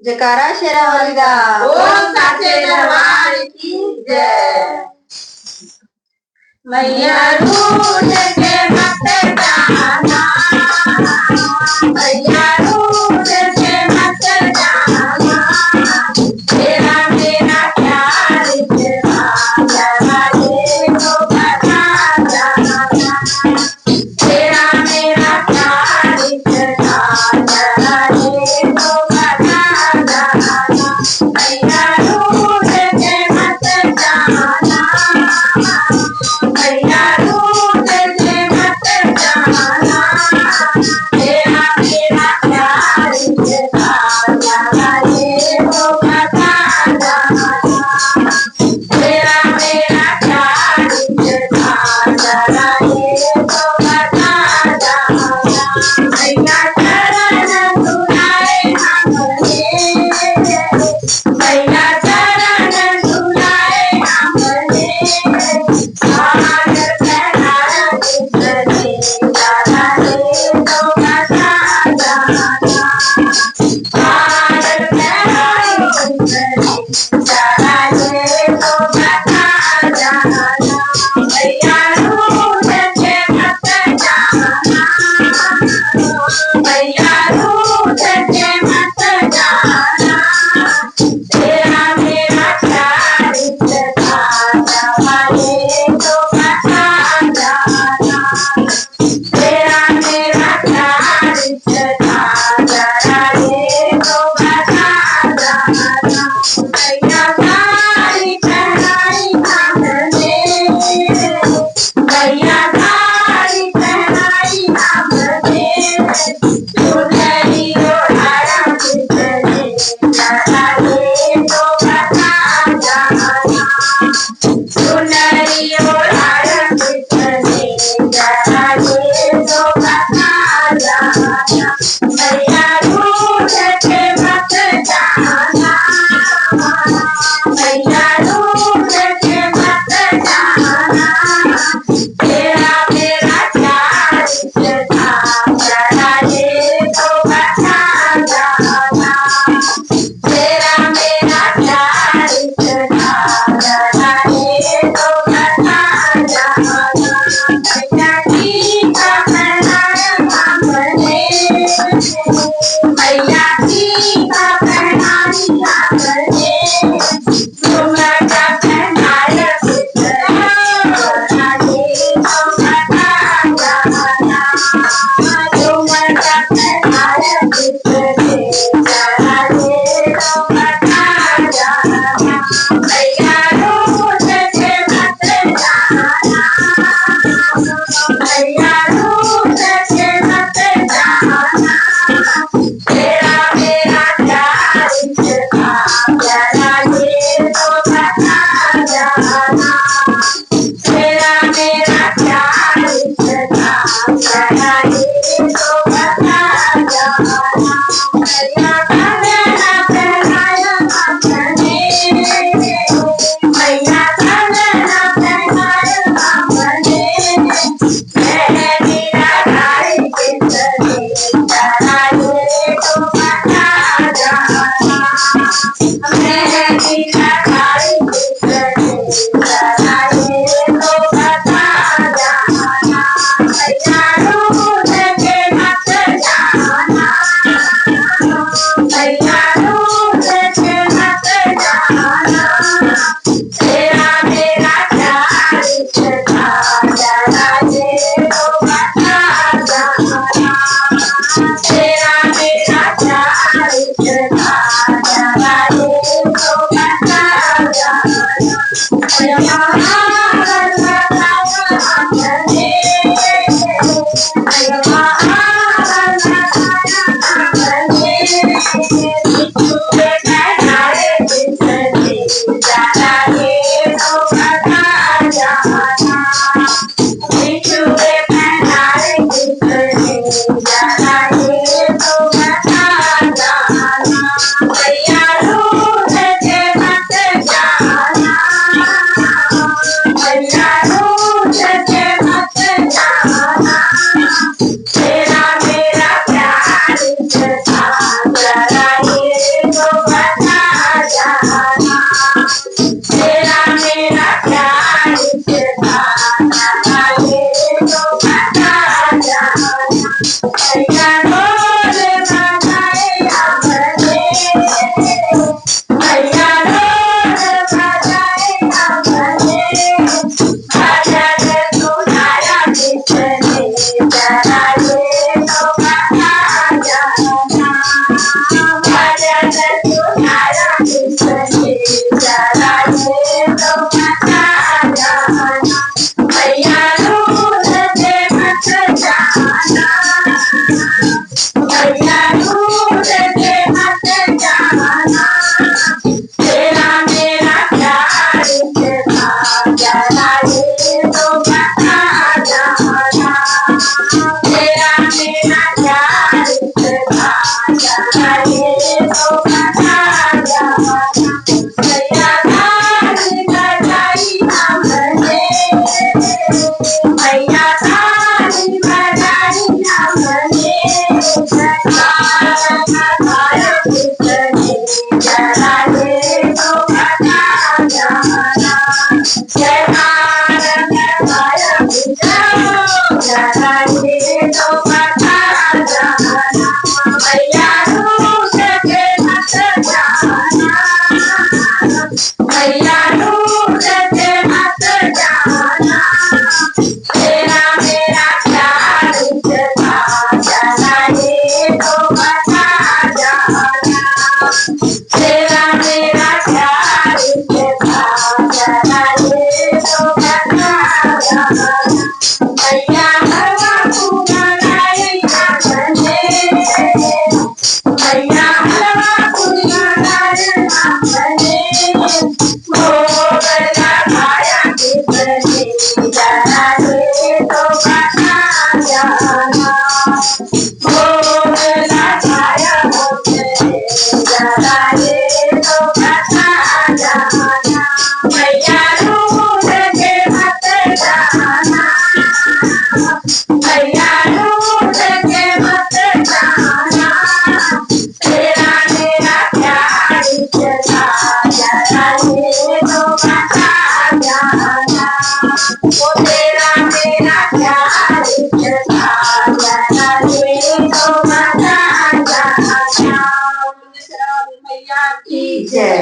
जयकारा शेरावाली दा। ओम साचे दरबार की जय। मैया रूठ के मत जाना, मैया रूठ के मत जाना, तेरा मेरा प्यार तेरा जरा ये तो बता जाना, तेरा मेरा प्यार तेरा जरा ये तो बता जाना, मैया रूठ के मत जाना, मैया रूठ के मत जाना, तेरा मेरा प्यार तेरा जरा ये तो बता जाना, तेरा मेरा प्यार तेरा जरा ये तो बता जाना, मैया चरण धुलाए हमने, मैया चरण धुलाए हमने, सागर पहनाया जिसने जरा ये तो बता जाना, सागर पहनाया जिसने जरा ये तो बता जाना, मैया रूठ के मत जाना, मैया रूठ के मत जाना, तेरा मेरा प्यार तेरा जरा ये तो बता जाना, तेरा मेरा प्यार तेरा जरा ये तो बता जाना, मैया साड़ी पहनाई हमने, मैया साड़ी पहनाई हमने, सुनहरी ओढ़ाया जिसने जरा ये तो बता जाना, सुनहरी ओढ़ाया जिसने जरा ये तो बता जाना, मैया रूठ के मत जाना, मैया रूठ के मत जाना, तेरा मेरा प्यार तेरा जरा ये तो बता जाना, तेरा मेरा प्यार तेरा जरा ये तो बता जाना, मैया टीका पहनाया हमने, मैया टीका पहनाई हमने, झुमका पहनाया जिसने जरा ये तो बता जाना, झुमका पहनाया जिसने जरा ये तो बता जाना, मैया रूठ के मत जाना, मैया रूठ के मत जाना, तेरा मेरा प्यार तेरा जरा ये तो बता जाना, तेरा मेरा प्यार तेरा जरा ये तो बता जाना, मैया कन्या पहनाया हमने, मैया कन्या पहनाया हमने, मेहंदी लगाई जिसने जरा ये तो बता जाना, मेहंदी लगाई जिसने जरा ये तो बता जाना, मैया रूठ के मत जाना, मैया रूठ के मत जाना, तेरा मेरा प्यार तेरा जरा ये तो बता जाना, तेरा मेरा प्यार तेरा जरा ये तो बता जाना, मैया आंगन लगाया हमने, मैया आंगन लगाया हमने, बिछुए पहनाए जिसने जरा ये तो बता जाना, बिछुए पहनाए जिसने जरा ये तो बता जाना, मैया रूठ के मत जाना, सुनाया किसने जरा ये तो बता जाना भैया दूर से मत जाना भैया दूर से मत जाना तेरा मेरा प्यार था जरा ये तो बता जाना तेरा मेरा प्यार था जरा ये तो बता जाना भैया ताली बजाई हमने भैया ताली बजाई हमने जरा ये तो बता जाना जरा ये तो बता जाना भैया दूर से मत जाना भैया दूर से मत जाना तेरा मेरा प्यार था जरा ये तो बता जाना तेरा मेरा प्यार था जरा ये तो बता जाना भैया हवा पूरा गाई हमने भैया हवा पूरा गाई हमने भोग लगाया किसने जरा ये तो बता जाना भोग लगाया हमने जरा ये तो बता जाना भैया दूर से मत जाना भैया दूर से मत जाना तेरा मेरा प्यार था जरा ये तो बता जाना वो तेरा मेरा प्यार था जरा ये तो बता जाना भैया की जय।